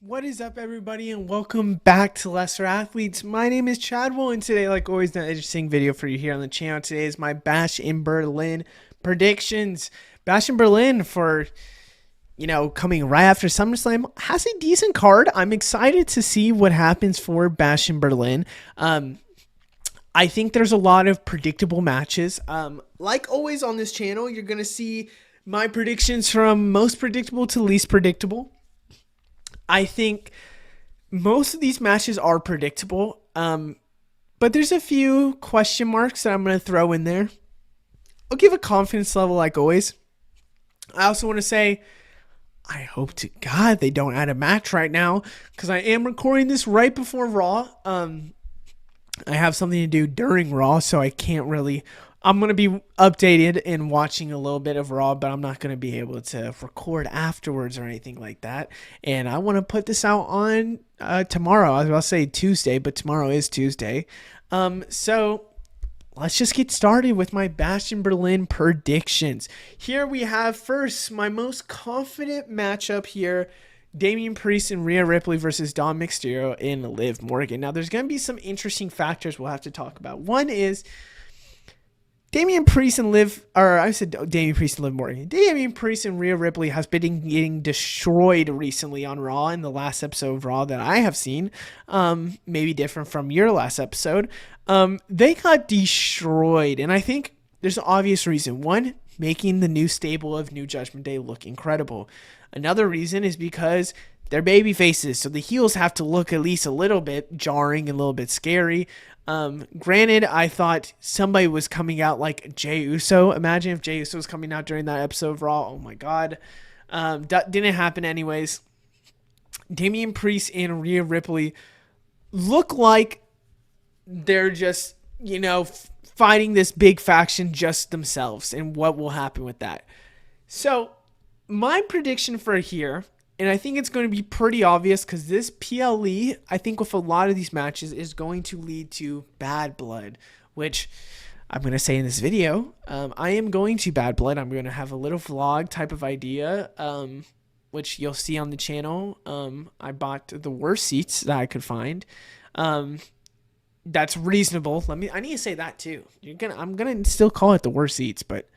What is up, everybody, and welcome back to Lesser Athletes. My name is Chadwell, and today, like always, an interesting video for you here on the channel. Today is my Bash in Berlin predictions. Bash in Berlin for, coming right after SummerSlam has a decent card. I'm excited to see what happens for Bash in Berlin. I think there's a lot of predictable matches. Like always on this channel, you're going to see my predictions from most predictable to least predictable. I think most of these matches are predictable, but there's a few question marks that I'm going to throw in there. I'll give a confidence level like always. I also want to say I hope to God they don't add a match right now because I am recording this right before Raw. I have something to do during Raw, so I can't really. I'm going to be updated and watching a little bit of Raw, but I'm not going to be able to record afterwards or anything like that. And I want to put this out on tomorrow. I was about to say Tuesday, but tomorrow is Tuesday. So let's just get started with my Bash in Berlin predictions. Here we have first my most confident matchup here. Damian Priest and Rhea Ripley versus Dom Mysterio and Liv Morgan. Now, there's going to be some interesting factors we'll have to talk about. One is Damian Priest and Liv Morgan. Damian Priest and Rhea Ripley has been getting destroyed recently on Raw in the last episode of Raw that I have seen. Maybe different from your last episode. They got destroyed, and I think there's an obvious reason. One, making the new stable of New Judgment Day look incredible. Another reason is because they're baby faces, so the heels have to look at least a little bit jarring and a little bit scary. Granted, I thought somebody was coming out like Jey Uso. Imagine if Jey Uso was coming out during that episode of Raw. Oh my God. That didn't happen anyways. Damian Priest and Rhea Ripley look like they're just, fighting this big faction just themselves, and what will happen with that. So my prediction for here, and I think it's going to be pretty obvious because this PLE, I think with a lot of these matches, is going to lead to Bad Blood, which I'm going to say in this video. I am going to Bad Blood. I'm going to have a little vlog type of idea, which you'll see on the channel. I bought the worst seats that I could find. That's reasonable. I need to say that too. I'm gonna still call it the worst seats, but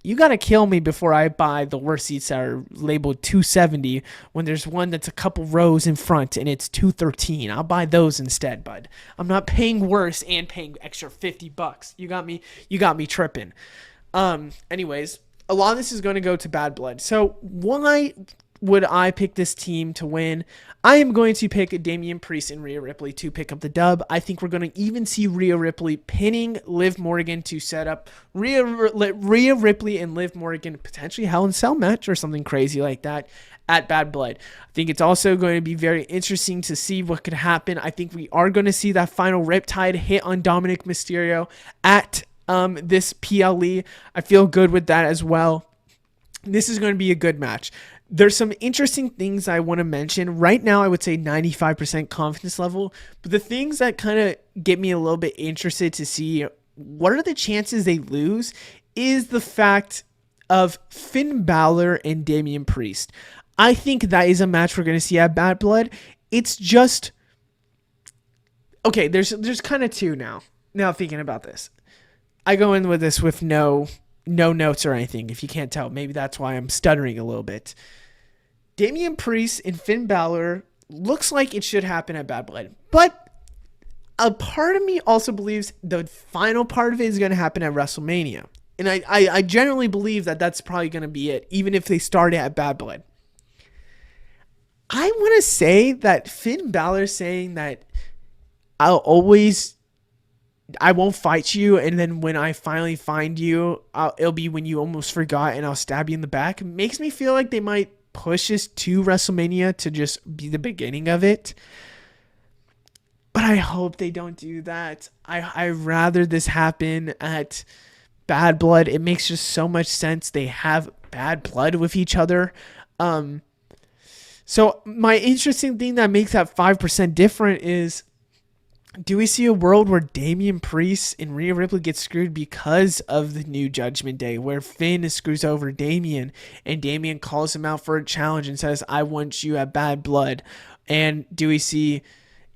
you gotta kill me before I buy the worst seats that are labeled 270 when there's one that's a couple rows in front and it's 213. I'll buy those instead, bud. I'm not paying worse and paying extra $50. You got me tripping. Anyways, a lot of this is going to go to Bad Blood. So why would I pick this team to win? I am going to pick Damian Priest and Rhea Ripley to pick up the dub. I think we're going to even see Rhea Ripley pinning Liv Morgan to set up Rhea Ripley and Liv Morgan potentially Hell in a Cell match or something crazy like that at Bad Blood. I think it's also going to be very interesting to see what could happen. I think we are going to see that final Riptide hit on Dominic Mysterio at this PLE. I feel good with that as well. This is going to be a good match. There's some interesting things I want to mention. Right now, I would say 95% confidence level. But the things that kind of get me a little bit interested to see what are the chances they lose is the fact of Finn Balor and Damian Priest. I think that is a match we're going to see at Bad Blood. It's just... Okay, there's kind of two now. Now thinking about this. I go in with this with no notes or anything. If you can't tell, maybe that's why I'm stuttering a little bit. Damian Priest and Finn Balor looks like it should happen at Bad Blood, but a part of me also believes the final part of it is going to happen at WrestleMania, and I generally believe that that's probably going to be it, even if they start it at Bad Blood. I want to say that Finn Balor saying that I won't fight you, and then when I finally find you, it'll be when you almost forgot, and I'll stab you in the back. It makes me feel like they might push us to WrestleMania to just be the beginning of it. But I hope they don't do that. I rather this happen at Bad Blood. It makes just so much sense. They have bad blood with each other. So my interesting thing that makes that 5% different is Do we see a world where Damian Priest and Rhea Ripley get screwed because of the new Judgment Day, where Finn screws over Damian and Damian calls him out for a challenge and says, I want you at Bad Blood? And do we see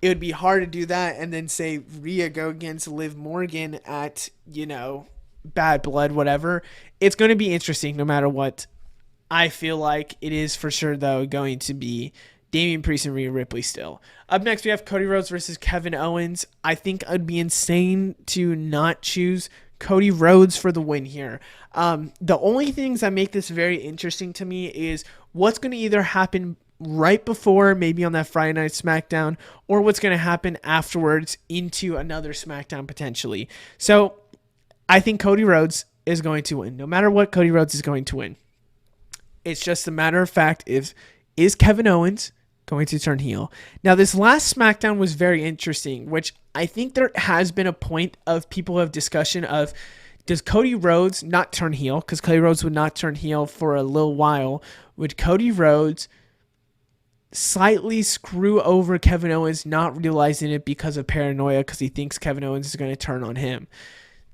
it would be hard to do that and then say Rhea go against Liv Morgan at, Bad Blood, whatever. It's going to be interesting no matter what. I feel like it is for sure, though, going to be Damian Priest and Rhea Ripley still. Up next, we have Cody Rhodes versus Kevin Owens. I think I'd be insane to not choose Cody Rhodes for the win here. The only things that make this very interesting to me is what's going to either happen right before, maybe on that Friday Night SmackDown, or what's going to happen afterwards into another SmackDown potentially. So I think Cody Rhodes is going to win. No matter what, Cody Rhodes is going to win. It's just a matter of fact is Kevin Owens going to turn heel? Now, this last SmackDown was very interesting, which I think there has been a point of people have discussion of, does Cody Rhodes not turn heel? Because Cody Rhodes would not turn heel for a little while. Would Cody Rhodes slightly screw over Kevin Owens, not realizing it because of paranoia, because he thinks Kevin Owens is going to turn on him?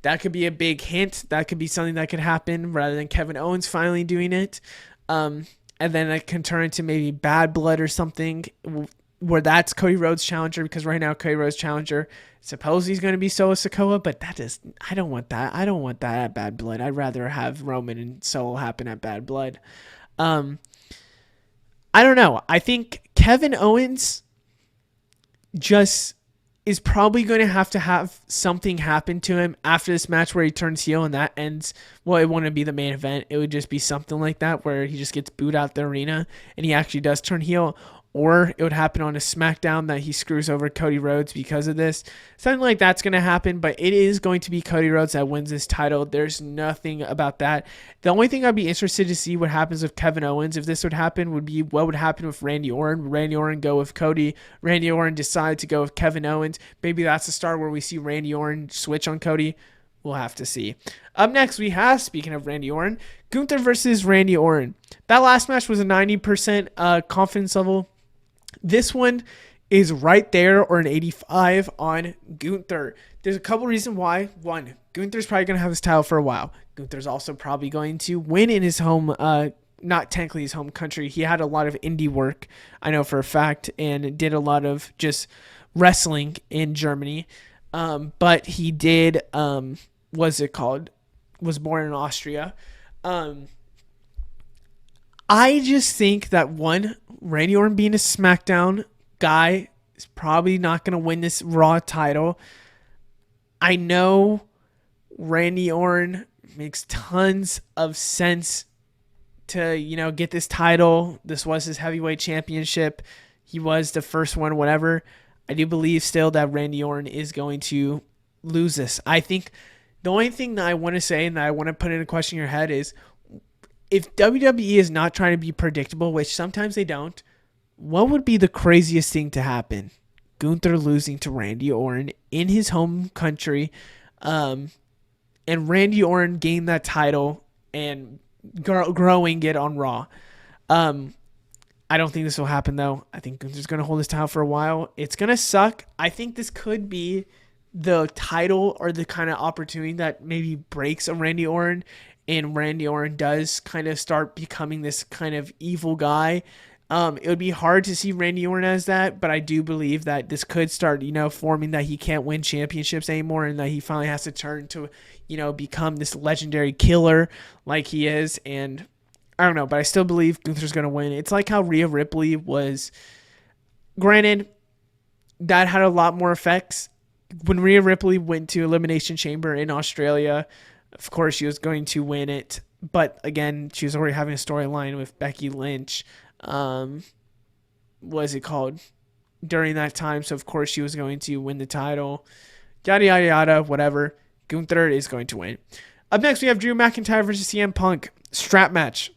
That could be a big hint. That could be something that could happen rather than Kevin Owens finally doing it. And then it can turn into maybe Bad Blood or something where that's Cody Rhodes' challenger, because right now Cody Rhodes' challenger, suppose he's going to be Solo Sikoa, but I don't want that. I don't want that at Bad Blood. I'd rather have Roman and Solo happen at Bad Blood. I don't know. I think Kevin Owens just is probably going to have something happen to him after this match where he turns heel and that ends. Well, it wouldn't be the main event. It would just be something like that where he just gets booed out the arena and he actually does turn heel. Or it would happen on a SmackDown that he screws over Cody Rhodes because of this. Something like that's going to happen, but it is going to be Cody Rhodes that wins this title. There's nothing about that. The only thing I'd be interested to see what happens with Kevin Owens, if this would happen, would be what would happen with Randy Orton. Would Randy Orton go with Cody? Randy Orton decide to go with Kevin Owens? Maybe that's the start where we see Randy Orton switch on Cody. We'll have to see. Up next, we have, speaking of Randy Orton, Gunther versus Randy Orton. That last match was a 90% confidence level. This one is right there, or an 85 on Gunther. There's a couple reasons why. One, Gunther's probably going to have his title for a while. Gunther's also probably going to win in his home, not technically his home country. He had a lot of indie work, I know for a fact, and did a lot of just wrestling in Germany. But he did, was born in Austria. I just think that one, Randy Orton being a SmackDown guy is probably not going to win this Raw title. I know Randy Orton makes tons of sense to, get this title. This was his heavyweight championship. He was the first one, whatever. I do believe still that Randy Orton is going to lose this. I think the only thing that I want to say and that I want to put in a question in your head is, if WWE is not trying to be predictable, which sometimes they don't, what would be the craziest thing to happen? Gunther losing to Randy Orton in his home country, and Randy Orton gain that title and growing it on Raw. I don't think this will happen, though. I think Gunther's going to hold his title for a while. It's going to suck. I think this could be the title or the kind of opportunity that maybe breaks a Randy Orton, and Randy Orton does kind of start becoming this kind of evil guy. It would be hard to see Randy Orton as that, but I do believe that this could start, forming that he can't win championships anymore and that he finally has to turn to, become this legendary killer like he is. And I don't know, but I still believe Gunther's going to win. It's like how Rhea Ripley was, granted, that had a lot more effects. When Rhea Ripley went to Elimination Chamber in Australia, of course, she was going to win it. But again, she was already having a storyline with Becky Lynch. What is it called? During that time. So, of course, she was going to win the title. Yada, yada, yada, whatever. Gunther is going to win. Up next, we have Drew McIntyre versus CM Punk. Strap match.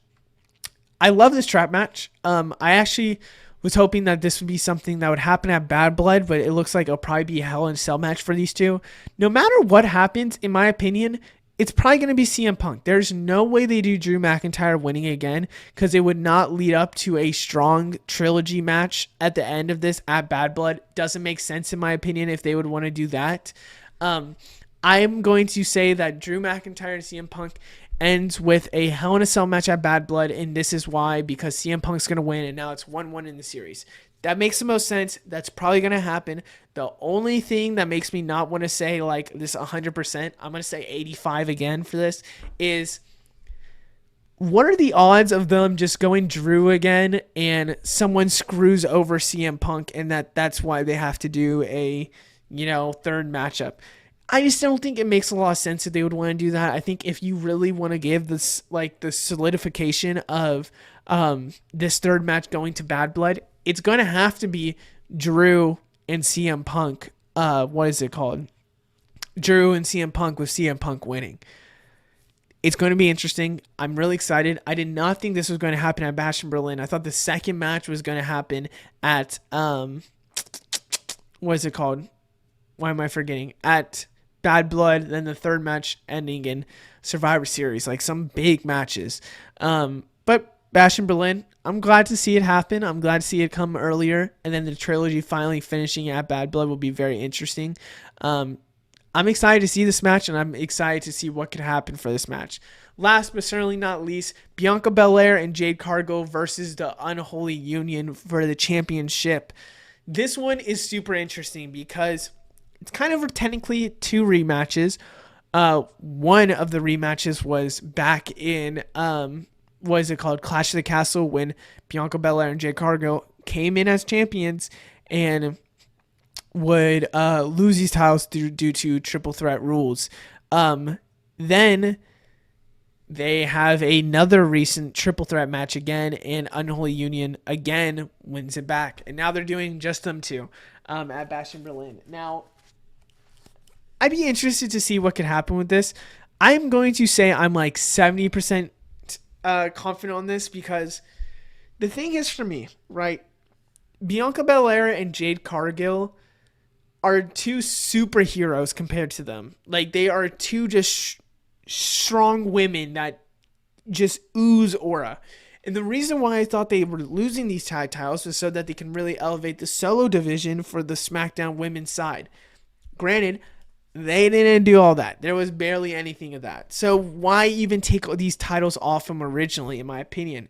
I love this strap match. I actually was hoping that this would be something that would happen at Bad Blood, but it looks like it'll probably be a Hell in a Cell match for these two. No matter what happens, in my opinion, it's probably going to be CM Punk. There's no way they do Drew McIntyre winning again, because it would not lead up to a strong trilogy match at the end of this at Bad Blood. Doesn't make sense in my opinion if they would want to do that. I'm going to say that Drew McIntyre and CM Punk ends with a Hell in a Cell match at Bad Blood, and this is why, because CM Punk's going to win, and now it's 1-1 in the series. That makes the most sense. That's probably going to happen. The only thing that makes me not want to say like this 100%, I'm going to say 85 again for this, is what are the odds of them just going Drew again and someone screws over CM Punk, and that's why they have to do a, third matchup. I just don't think it makes a lot of sense that they would want to do that. I think if you really want to give this like the solidification of this third match going to Bad Blood, it's going to have to be Drew and CM Punk. What is it called? Drew and CM Punk, with CM Punk winning. It's going to be interesting. I'm really excited. I did not think this was going to happen at Bash in Berlin. I thought the second match was going to happen at what is it called? Why am I forgetting? At Bad Blood, then the third match ending in Survivor Series, like some big matches. But Bash in Berlin, I'm glad to see it happen. I'm glad to see it come earlier, and then the trilogy finally finishing at Bad Blood will be very interesting. I'm excited to see this match, and I'm excited to see what could happen for this match. Last but certainly not least, Bianca Belair and Jade Cargill versus the Unholy Union for the championship. This one is super interesting because it's kind of technically two rematches. One of the rematches was back in, what is it called? Clash of the Castle, when Bianca Belair and Jade Cargill came in as champions and would lose these titles due to triple threat rules. Then they have another recent triple threat match again, and Unholy Union again wins it back. And now they're doing just them two at Bash in Berlin. Now, I'd be interested to see what could happen with this. I'm going to say I'm like 70% confident on this, because the thing is, for me, right, Bianca Belair and Jade Cargill are two superheroes compared to them. Like, they are two just strong women that just ooze aura. And the reason why I thought they were losing these tag titles was so that they can really elevate the solo division for the SmackDown women's side. Granted, they didn't do all that. There was barely anything of that. So why even take these titles off them originally, in my opinion?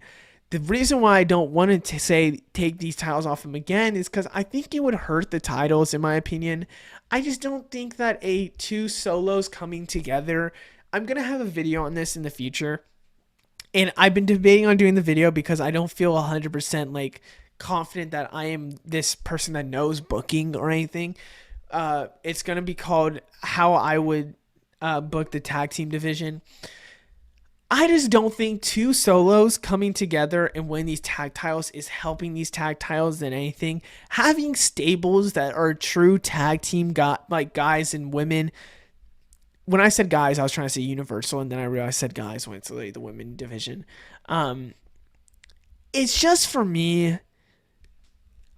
The reason why I don't want to say take these titles off them again is because I think it would hurt the titles, in my opinion. I just don't think that two solos coming together. I'm going to have a video on this in the future. And I've been debating on doing the video because I don't feel 100% like confident that I am this person that knows booking or anything. It's going to be called How I Would Book the Tag Team Division. I just don't think two solos coming together and winning these tag titles is helping these tag titles than anything. Having stables that are true tag team guys and women. When I said guys, I was trying to say Universal, and then I realized I said guys when it's the women division. It's just, for me,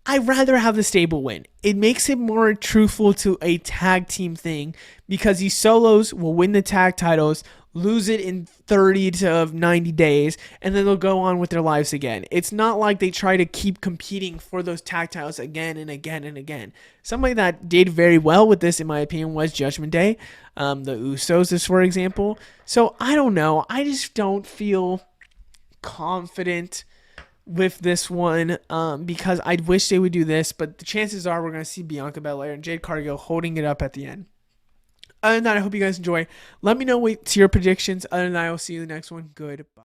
I'd rather have the stable win. It makes it more truthful to a tag team thing, because these solos will win the tag titles, lose it in 30 to 90 days, and then they'll go on with their lives again. It's not like they try to keep competing for those tag titles again and again and again. Somebody that did very well with this, in my opinion, was Judgment Day. The Usos, for example. So I don't know. I just don't feel confident with this one, because I wish they would do this, but the chances are we're going to see Bianca Belair and Jade Cargill holding it up at the end. Other than that, I hope you guys enjoy. Let me know what's your predictions. Other than that, I will see you in the next one. Goodbye.